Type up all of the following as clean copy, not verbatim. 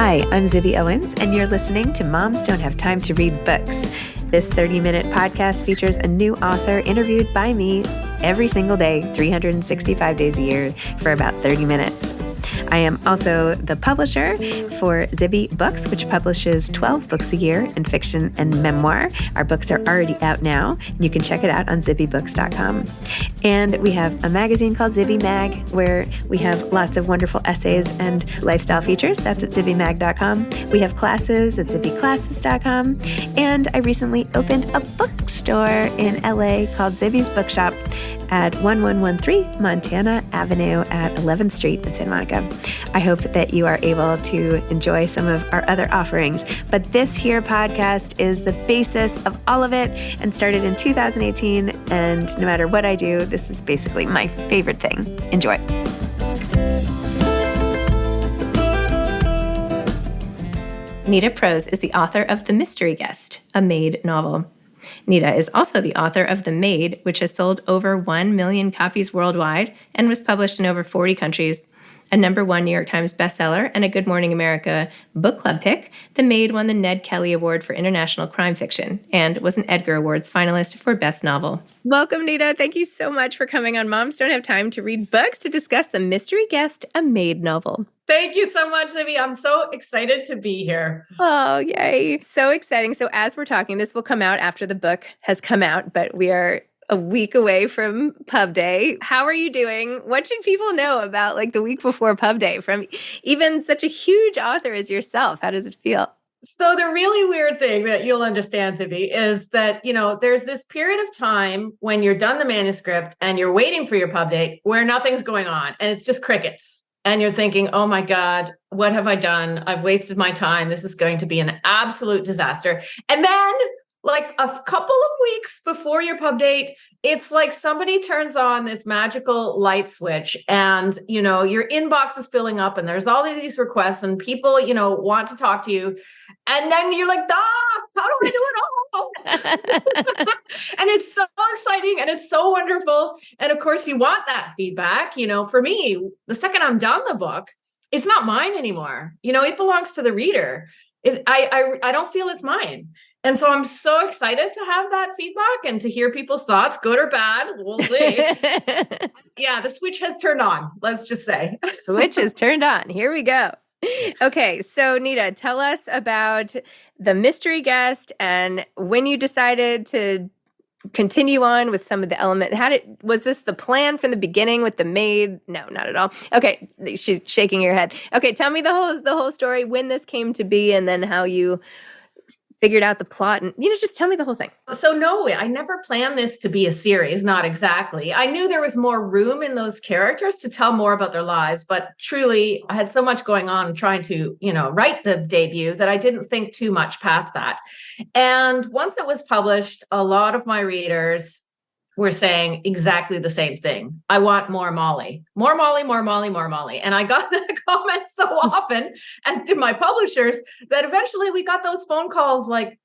Hi, I'm Zibby Owens, and you're listening to Moms Don't Have Time to Read Books. This 30-minute podcast features a new author interviewed by me every single day, 365 days a year, for about 30 minutes. I am also the publisher for Zibby Books, which publishes 12 books a year in fiction and memoir. Our books are already out now. You can check it out on zibbybooks.com. And we have a magazine called Zibby Mag, where we have lots of wonderful essays and lifestyle features. That's at zibbymag.com. We have classes at zibbyclasses.com. And I recently opened a bookstore in LA called Zibby's Bookshop at 1113 Montana Avenue at 11th Street in Santa Monica. I hope that you are able to enjoy some of our other offerings, but this here podcast is the basis of all of it and started in 2018, and no matter what I do, this is basically my favorite thing. Enjoy. Nita Prose is the author of The Mystery Guest, a Maid novel. Nita is also the author of The Maid, which has sold over 1 million copies worldwide and was published in over 40 countries. A #1 New York Times bestseller and a Good Morning America book club pick, The Maid won the Ned Kelly Award for International Crime Fiction and was an Edgar Awards finalist for Best Novel. Welcome, Nita. Thank you so much for coming on Moms Don't Have Time to Read Books to discuss The Mystery Guest, a Maid novel. Thank you so much, Zibby. I'm so excited to be here. Oh, yay. So exciting. So as we're talking, this will come out after the book has come out, but we are a week away from Pub Day. How are you doing? What should people know about the week before Pub Day from even such a huge author as yourself? How does it feel? So the really weird thing that you'll understand, Zibby, is that, there's this period of time when you're done the manuscript and you're waiting for your pub date where nothing's going on and it's just crickets. And you're thinking, oh my God, what have I done? I've wasted my time. This is going to be an absolute disaster. And then a couple of weeks before your pub date, it's like somebody turns on this magical light switch and, your inbox is filling up and there's all of these requests and people, want to talk to you. And then you're like, how do I do it all? And it's so exciting and it's so wonderful. And of course you want that feedback. For me, the second I'm done the book, it's not mine anymore. It belongs to the reader. I don't feel it's mine. And so I'm so excited to have that feedback and to hear people's thoughts, good or bad. We'll see. Yeah, the switch has turned on. Let's just say. Switch is turned on. Here we go. Okay, so Nita, tell us about The Mystery Guest and when you decided to continue on with some of the elements. Was this the plan from the beginning with The Maid? No, not at all. Okay, she's shaking her head. Okay, tell me the whole story, when this came to be, and then how you figured out the plot, and just tell me the whole thing. So no, I never planned this to be a series, not exactly. I knew there was more room in those characters to tell more about their lives, but truly I had so much going on trying to, write the debut that I didn't think too much past that. And once it was published, a lot of my readers were saying exactly the same thing. I want more Molly, more Molly, more Molly, more Molly. And I got that comment so often, as did my publishers, that eventually we got those phone calls like,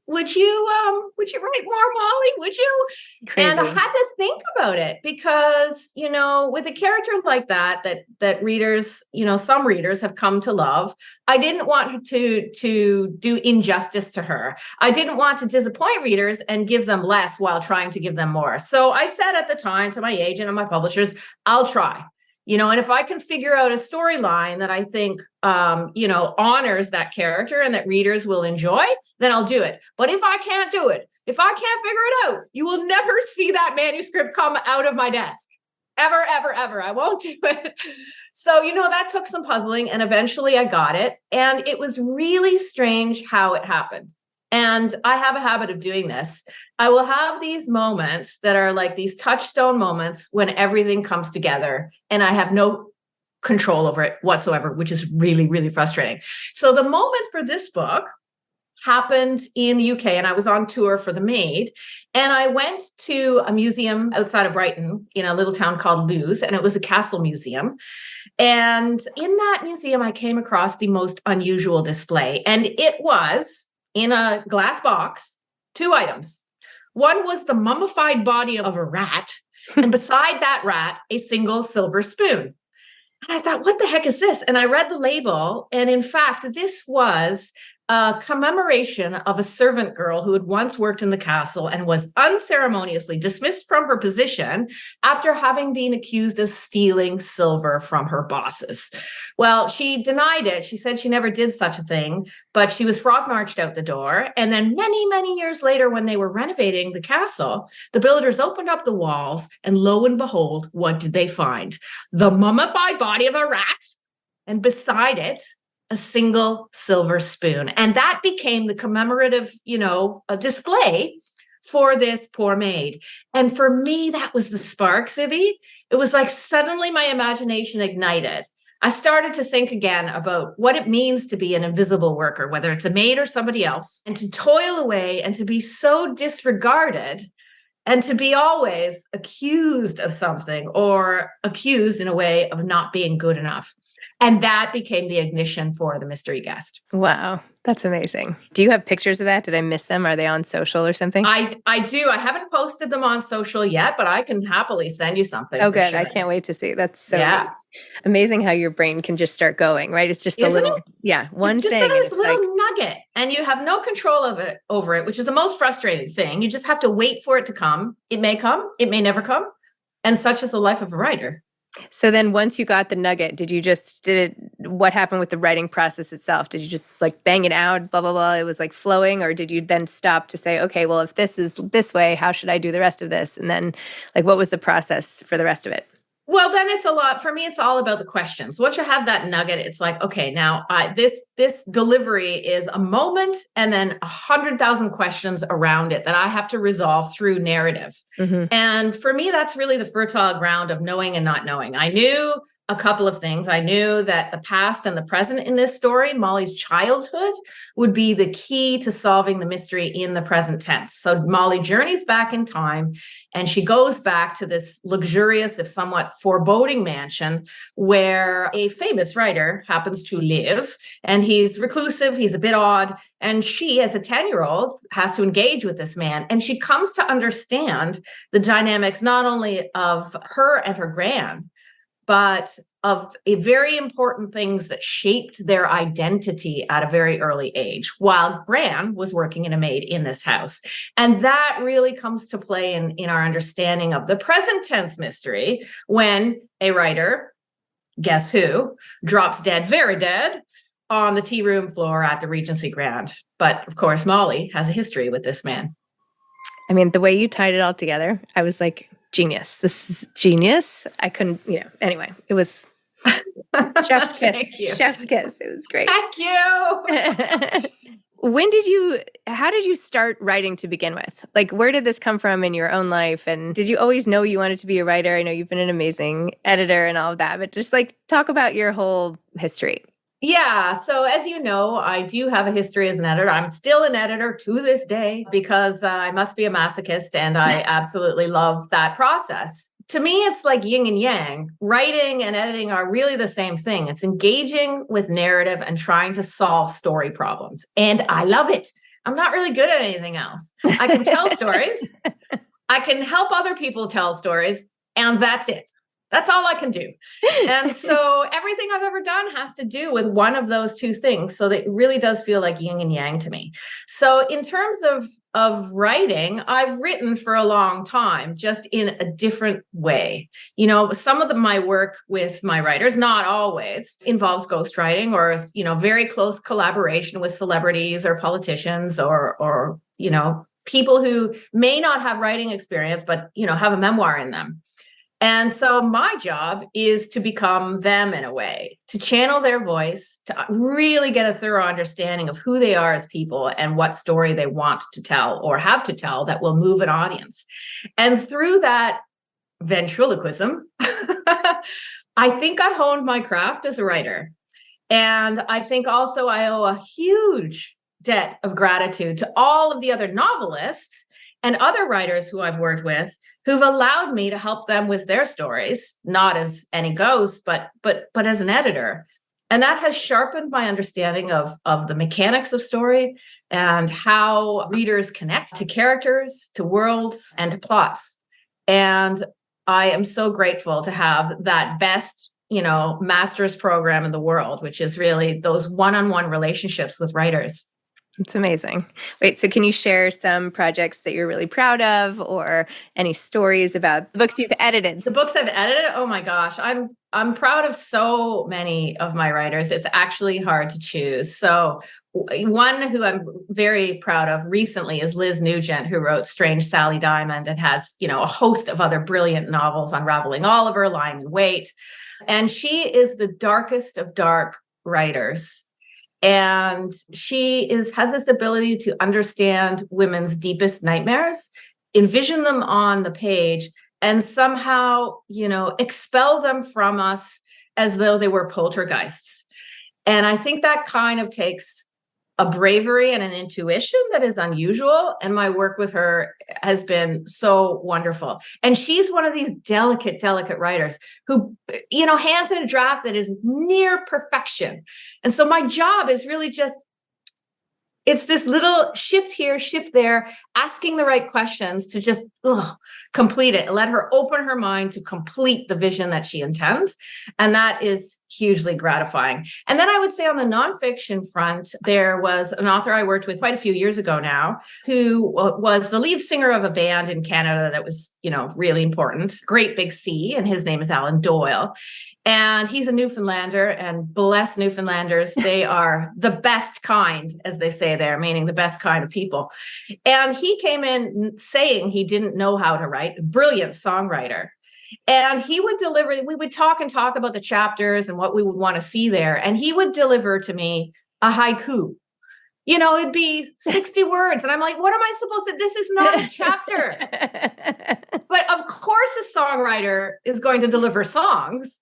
would you write more Molly? Would you? Crazy. And I had to think about it because, with a character like that readers, some readers have come to love, I didn't want to do injustice to her. I didn't want to disappoint readers and give them less while trying to give them more. So I said at the time to my agent and my publishers, I'll try. And if I can figure out a storyline that I think, honors that character and that readers will enjoy, then I'll do it. But if I can't do it, if I can't figure it out, you will never see that manuscript come out of my desk. Ever, ever, ever. I won't do it. So, that took some puzzling and eventually I got it. And it was really strange how it happened. And I have a habit of doing this. I will have these moments that are like these touchstone moments when everything comes together and I have no control over it whatsoever, which is really, really frustrating. So the moment for this book happened in the UK and I was on tour for The Maid. And I went to a museum outside of Brighton in a little town called Lewes, and it was a castle museum. And in that museum, I came across the most unusual display. And it was in a glass box, 2 items. One was the mummified body of a rat, and beside that rat, a single silver spoon. And I thought, what the heck is this? And I read the label. And in fact, this was a commemoration of a servant girl who had once worked in the castle and was unceremoniously dismissed from her position after having been accused of stealing silver from her bosses. Well, she denied it. She said she never did such a thing, but she was frog marched out the door. And then many, many years later, when they were renovating the castle, the builders opened up the walls, and lo and behold, what did they find? The mummified body of a rat, and beside it, a single silver spoon. And that became the commemorative, a display for this poor maid. And for me, that was the spark, Zibby. It was like suddenly my imagination ignited. I started to think again about what it means to be an invisible worker, whether it's a maid or somebody else, and to toil away and to be so disregarded and to be always accused of something or accused in a way of not being good enough. And that became the ignition for the mystery guest. Wow. That's amazing. Do you have pictures of that? Did I miss them? Are they on social or something? I do. I haven't posted them on social yet, but I can happily send you something. Oh, good. Sure. I can't wait to see. That's so neat. Amazing how your brain can just start going, right? It's just one it's thing. Just this little nugget, and you have no control over it, which is the most frustrating thing. You just have to wait for it to come. It may come, it may never come. And such is the life of a writer. So then once you got the nugget, what happened with the writing process itself? Did you just like bang it out, blah, blah, blah, it was like flowing? Or did you then stop to say, okay, well, if this is this way, how should I do the rest of this? And then like, what was the process for the rest of it? Well, then for me, it's all about the questions. Once you have that nugget, it's like, okay, now this delivery is a moment and then 100,000 questions around it that I have to resolve through narrative. Mm-hmm. And for me, that's really the fertile ground of knowing and not knowing. I knew a couple of things. I knew that the past and the present in this story, Molly's childhood, would be the key to solving the mystery in the present tense. So Molly journeys back in time, and she goes back to this luxurious, if somewhat foreboding mansion where a famous writer happens to live. And he's reclusive, he's a bit odd. And she, as a 10-year-old, has to engage with this man. And she comes to understand the dynamics not only of her and her gran, but of a very important things that shaped their identity at a very early age, while Gran was working in a maid in this house. And that really comes to play in our understanding of the present tense mystery when a writer, guess who, drops dead, very dead, on the tea room floor at the Regency Grand. But of course, Molly has a history with this man. I mean, the way you tied it all together, I was like, genius. This is genius. I couldn't, anyway, it was chef's kiss. Thank you. Chef's kiss. It was great. Thank you. How did you start writing to begin with? Like, where did this come from in your own life? And did you always know you wanted to be a writer? I know you've been an amazing editor and all of that, but just like talk about your whole history. Yeah. So as you know, I do have a history as an editor. I'm still an editor to this day because I must be a masochist and I absolutely love that process. To me, it's like yin and yang. Writing and editing are really the same thing. It's engaging with narrative and trying to solve story problems. And I love it. I'm not really good at anything else. I can tell stories. I can help other people tell stories. And that's it. That's all I can do. And so everything I've ever done has to do with one of those two things. So that it really does feel like yin and yang to me. So in terms of writing, I've written for a long time, just in a different way. Some of my work with my writers, not always, involves ghostwriting or, very close collaboration with celebrities or politicians or people who may not have writing experience, but, have a memoir in them. And so my job is to become them in a way, to channel their voice, to really get a thorough understanding of who they are as people and what story they want to tell or have to tell that will move an audience. And through that ventriloquism, I think I honed my craft as a writer. And I think also I owe a huge debt of gratitude to all of the other novelists and other writers who I've worked with who've allowed me to help them with their stories, not as any ghost, but as an editor. And that has sharpened my understanding of the mechanics of story and how readers connect to characters, to worlds, and to plots. And I am so grateful to have that best, master's program in the world, which is really those one-on-one relationships with writers. It's amazing. Wait, so can you share some projects that you're really proud of, or any stories about the books you've edited? The books I've edited, oh my gosh, I'm proud of so many of my writers. It's actually hard to choose. So one who I'm very proud of recently is Liz Nugent, who wrote Strange Sally Diamond and has, a host of other brilliant novels, Unraveling Oliver, Lying in Wait. And she is the darkest of dark writers. And she has this ability to understand women's deepest nightmares, envision them on the page, and somehow, expel them from us as though they were poltergeists. And I think that kind of takes a bravery and an intuition that is unusual. And my work with her has been so wonderful. And she's one of these delicate, delicate writers who, hands in a draft that is near perfection. And so my job is really it's this little shift here, shift there, asking the right questions to just complete it, let her open her mind to complete the vision that she intends. And that is hugely gratifying. And then I would say on the nonfiction front, there was an author I worked with quite a few years ago now, who was the lead singer of a band in Canada that was, really important, Great Big Sea, and his name is Alan Doyle. And he's a Newfoundlander, and bless Newfoundlanders, they are the best kind, as they say there, meaning the best kind of people. And he came in saying he didn't know how to write, brilliant songwriter. And he would deliver, we would talk about the chapters and what we would want to see there. And he would deliver to me a haiku. It'd be 60 words. And I'm like, what am I supposed to, this is not a chapter. But of course, a songwriter is going to deliver songs.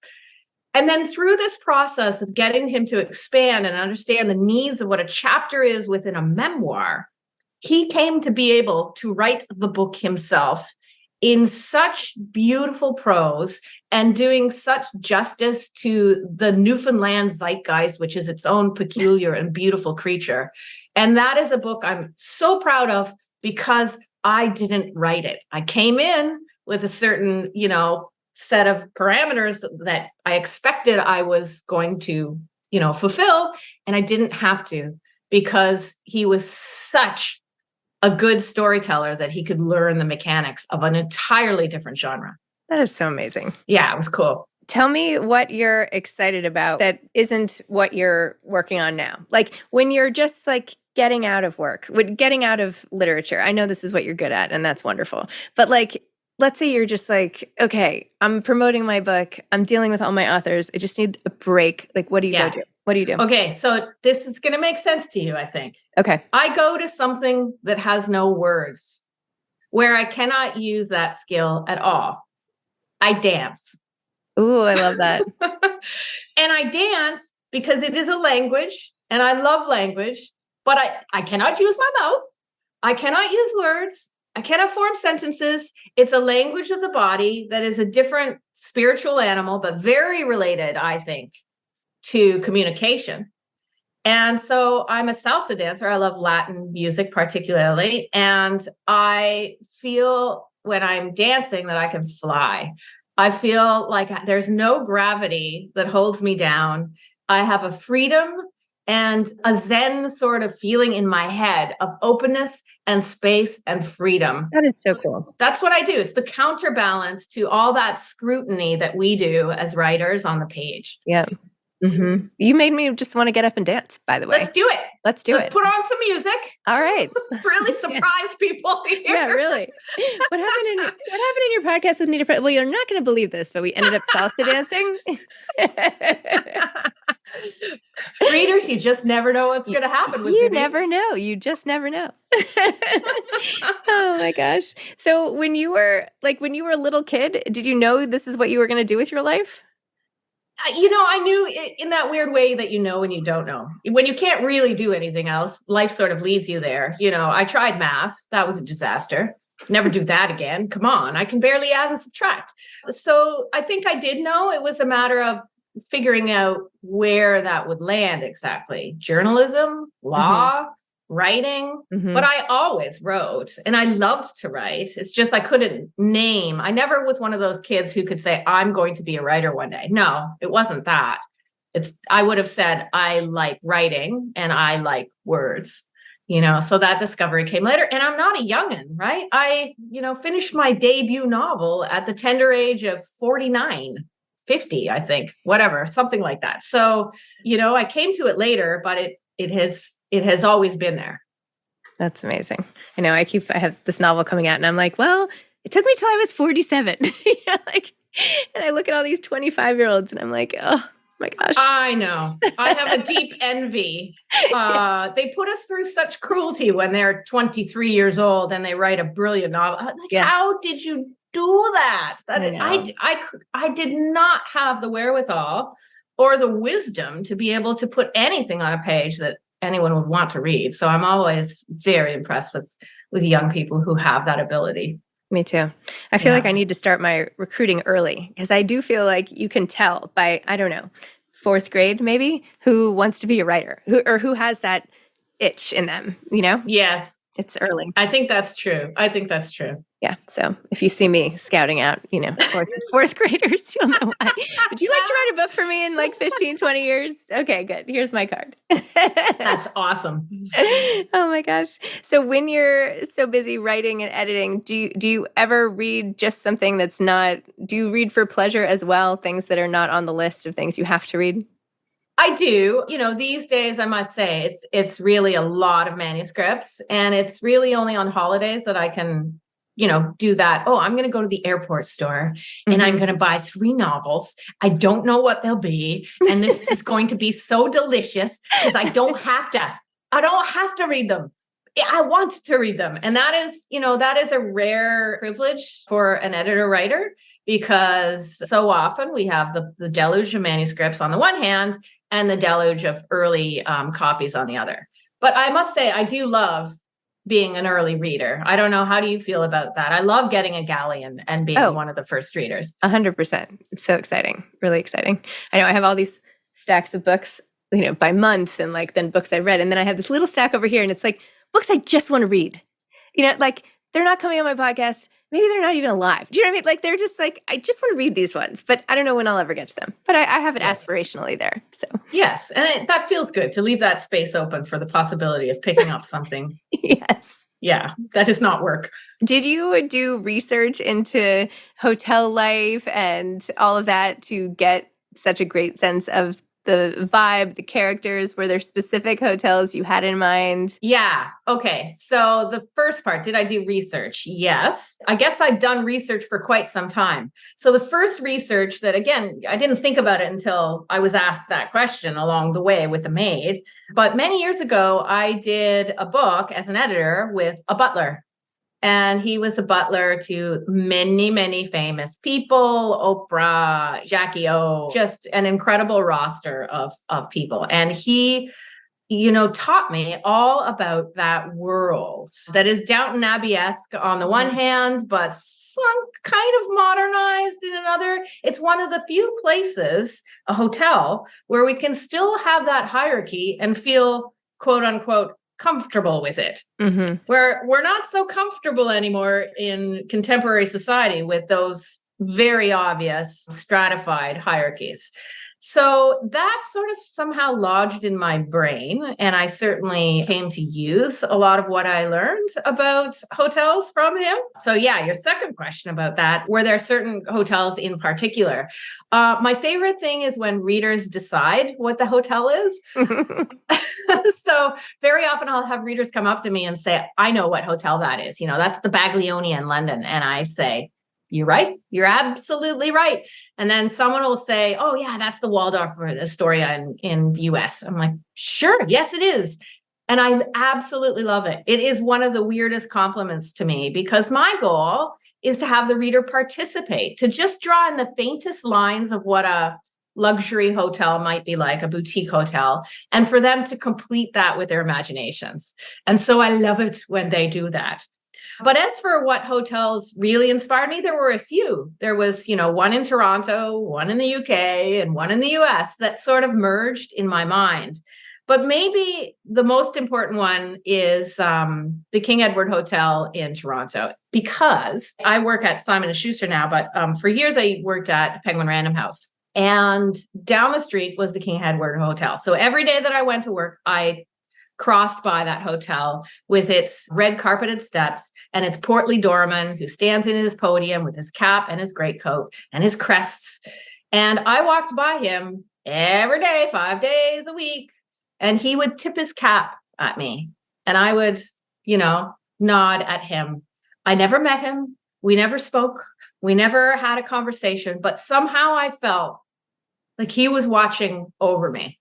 And then through this process of getting him to expand and understand the needs of what a chapter is within a memoir, he came to be able to write the book himself in such beautiful prose and doing such justice to the Newfoundland zeitgeist, which is its own peculiar and beautiful creature. And that is a book I'm so proud of because I didn't write it. I came in with a certain, set of parameters that I expected I was going to, fulfill. And I didn't have to, because he was such a good storyteller that he could learn the mechanics of an entirely different genre. That is so amazing. Yeah, it was cool. Tell me what you're excited about that isn't what you're working on now. Like when you're just getting out of work, getting out of literature. I know this is what you're good at, and that's wonderful. But let's say you're just okay, I'm promoting my book. I'm dealing with all my authors. I just need a break. What do you go do? What do you do? Okay, so this is going to make sense to you, I think. Okay. I go to something that has no words, where I cannot use that skill at all. I dance. Ooh, I love that. And I dance because it is a language, and I love language, but I cannot use my mouth. I cannot use words. I cannot form sentences. It's a language of the body that is a different spiritual animal, but very related, I think, to communication. And so I'm a salsa dancer. I love Latin music particularly. And I feel when I'm dancing that I can fly. I feel like there's no gravity that holds me down. I have a freedom and a Zen sort of feeling in my head of openness and space and freedom. That is so cool. That's what I do. It's the counterbalance to all that scrutiny that we do as writers on the page. Yeah. Mm-hmm. You made me just want to get up and dance, by the way. Let's do it. Let's put on some music. All right. Really surprise people here. Yeah, really. What happened in your podcast with Nita Prose? Well, you're not going to believe this, but we ended up salsa dancing. Readers, you just never know what's going to happen with you. Never know. You just never know. Oh my gosh. So when you were a little kid, did you know this is what you were going to do with your life? I knew in that weird way that when you don't know. When you can't really do anything else, life sort of leads you there. I tried math. That was a disaster. Never do that again. Come on. I can barely add and subtract. So I think I did know. It was a matter of figuring out where that would land exactly. Journalism, law, writing, Mhm. but I always wrote and I loved to write. It's just I couldn't name. I never was one of those kids who could say, I'm going to be a writer one day. No, it wasn't that. I would have said, I like writing and I like words. So that discovery came later. And I'm not a youngin', right? I, finished my debut novel at the tender age of 49, 50, I think, whatever, something like that. So, I came to it later, but it has always been there. That's amazing. I know I have this novel coming out and I'm like, well, it took me till I was 47. And I look at all these 25-year-olds and I'm like, oh my gosh. I know. I have a deep envy. They put us through such cruelty when they're 23 years old and they write a brilliant novel. How did you do that? I did not have the wherewithal or the wisdom to be able to put anything on a page that anyone would want to read. So I'm always very impressed with young people who have that ability. Me too. I feel like I need to start my recruiting early because I do feel like you can tell by, I don't know, 4th grade maybe, who wants to be a writer who has that itch in them, Yes. It's early. I think that's true. Yeah. So if you see me scouting out, fourth graders, you'll know why. Would you like to write a book for me in like 15, 20 years? Okay, good. Here's my card. That's awesome. Oh my gosh. So when you're so busy writing and editing, do you ever read just something that's not, do you read for pleasure as well? Things that are not on the list of things you have to read? I do. These days, I must say, it's really a lot of manuscripts, and it's really only on holidays that I can, do that. Oh, I'm going to go to the airport store and I'm going to buy 3 novels. I don't know what they'll be. And this is going to be so delicious because I don't have to read them. I want to read them. And that is a rare privilege for an editor writer, because so often we have the deluge of manuscripts on the one hand and the deluge of early copies on the other. But I must say, I do love being an early reader. I don't know. How do you feel about that? I love getting a galleon and being one of the first readers. 100%. It's so exciting. Really exciting. I know I have all these stacks of books, by month, and then books I read. And then I have this little stack over here and it's like books I just want to read. They're not coming on my podcast. Maybe they're not even alive. Do you know what I mean? They're just I just want to read these ones, but I don't know when I'll ever get to them. But I have it aspirationally there. So yes, and that feels good to leave that space open for the possibility of picking up something. Yes. Yeah, that does not work. Did you do research into hotel life and all of that to get such a great sense of the vibe, the characters? Were there specific hotels you had in mind? Yeah. Okay. So the first part, did I do research? Yes. I guess I've done research for quite some time. So the first research that, again, I didn't think about it until I was asked that question along the way with the Maid. But many years ago, I did a book as an editor with a butler. And he was a butler to many, many famous people, Oprah, Jackie O, just an incredible roster of people. And he, taught me all about that world that is Downton Abbey-esque on the one hand, but some kind of modernized in another. It's one of the few places, a hotel, where we can still have that hierarchy and feel, quote unquote, comfortable with it. Where we're not so comfortable anymore in contemporary society with those very obvious stratified hierarchies. So that sort of somehow lodged in my brain, and I certainly came to use a lot of what I learned about hotels from him. So yeah, your second question about that, were there certain hotels in particular? My favorite thing is when readers decide what the hotel is. So very often I'll have readers come up to me and say, I know what hotel that is. That's the Baglioni in London. And I say, you're right. You're absolutely right. And then someone will say, oh yeah, that's the Waldorf Astoria in the US. I'm like, sure. Yes, it is. And I absolutely love it. It is one of the weirdest compliments to me, because my goal is to have the reader participate, to just draw in the faintest lines of what a luxury hotel might be like, a boutique hotel, and for them to complete that with their imaginations. And so I love it when they do that. But as for what hotels really inspired me, there were a few. There was, one in Toronto, one in the UK, and one in the US that sort of merged in my mind. But maybe the most important one is the King Edward Hotel in Toronto, because I work at Simon & Schuster now, but for years I worked at Penguin Random House. And down the street was the King Edward Hotel. So every day that I went to work, I crossed by that hotel with its red carpeted steps and its portly doorman who stands in his podium with his cap and his greatcoat and his crests. And I walked by him every day, 5 days a week. And he would tip his cap at me and I would, nod at him. I never met him. We never spoke. We never had a conversation, but somehow I felt like he was watching over me.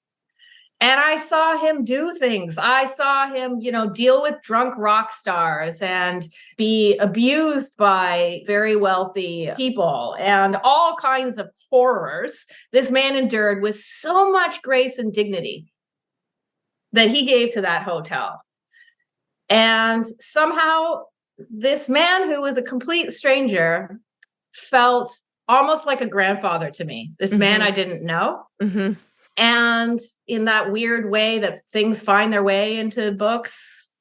And I saw him do things. I saw him, deal with drunk rock stars and be abused by very wealthy people and all kinds of horrors this man endured with so much grace and dignity that he gave to that hotel. And somehow this man who was a complete stranger felt almost like a grandfather to me. This man I didn't know. Mm-hmm. And in that weird way that things find their way into books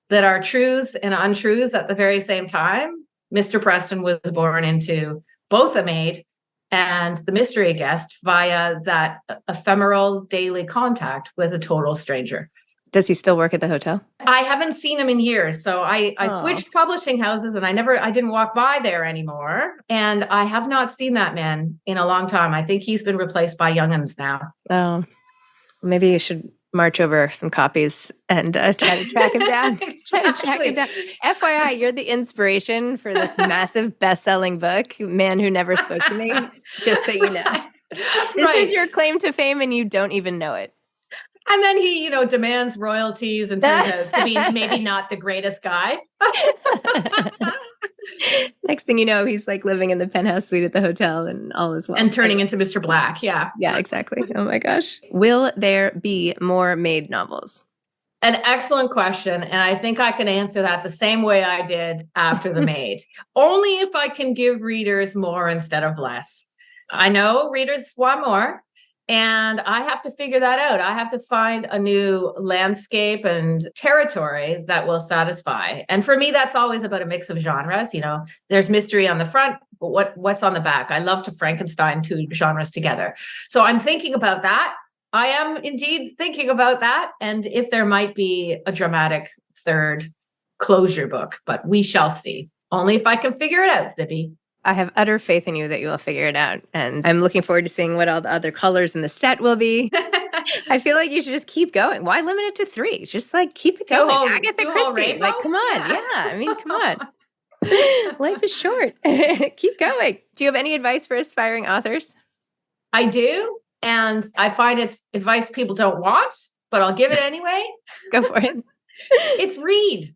that are truths and untruths at the very same time, Mr. Preston was born into both a Maid and the mystery guest via that ephemeral daily contact with a total stranger. Does he still work at the hotel? I haven't seen him in years. So I switched publishing houses and I didn't walk by there anymore. And I have not seen that man in a long time. I think he's been replaced by young'uns now. Oh, maybe you should march over some copies and try to track him down. Exactly. FYI, you're the inspiration for this massive best-selling book, Man Who Never Spoke to Me, just so you know. This is your claim to fame and you don't even know it. And then he, demands royalties and turns out to be maybe not the greatest guy. Next thing you know, he's like living in the penthouse suite at the hotel and all is well. And turning into Mr. Black. Yeah. Yeah, exactly. Oh my gosh. Will there be more Maid novels? An excellent question. And I think I can answer that the same way I did after The Maid. Only if I can give readers more instead of less. I know readers want more. And I have to figure that out. I have to find a new landscape and territory that will satisfy. And for me, that's always about a mix of genres. There's mystery on the front, but what's on the back? I love to Frankenstein two genres together. So I'm thinking about that. I am indeed thinking about that. And if there might be a dramatic third closure book, but we shall see. Only if I can figure it out, Zibby. I have utter faith in you that you will figure it out. And I'm looking forward to seeing what all the other colors in the set will be. I feel like you should just keep going. Why limit it to 3? Just keep it going. Agatha Christie. Come on. Yeah. Come on. Life is short. Keep going. Do you have any advice for aspiring authors? I do. And I find it's advice people don't want, but I'll give it anyway. Go for it. It's read.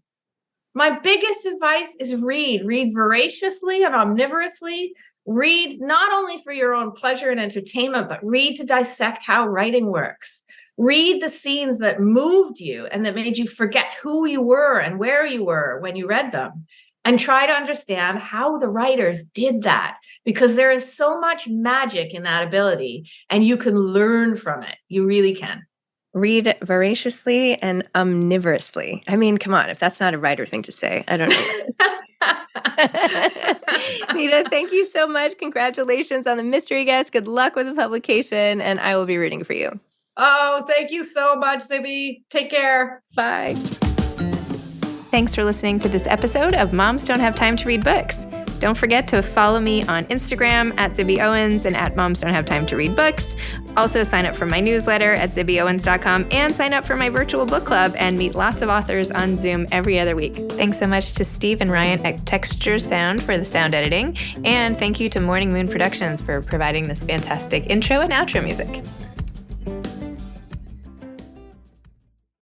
My biggest advice is read. Read voraciously and omnivorously. Read not only for your own pleasure and entertainment, but read to dissect how writing works. Read the scenes that moved you and that made you forget who you were and where you were when you read them. And try to understand how the writers did that, because there is so much magic in that ability and you can learn from it. You really can. Read voraciously and omnivorously. Come on, if that's not a writer thing to say, I don't know what is. Nita, thank you so much. Congratulations on the mystery guest. Good luck with the publication, and I will be rooting for you. Oh, thank you so much, Zibby. Take care. Bye. Thanks for listening to this episode of Moms Don't Have Time to Read Books. Don't forget to follow me on Instagram at Zibby Owens and at Moms Don't Have Time to Read Books. Also sign up for my newsletter at zibbyowens.com and sign up for my virtual book club and meet lots of authors on Zoom every other week. Thanks so much to Steve and Ryan at Texture Sound for the sound editing. And thank you to Morning Moon Productions for providing this fantastic intro and outro music.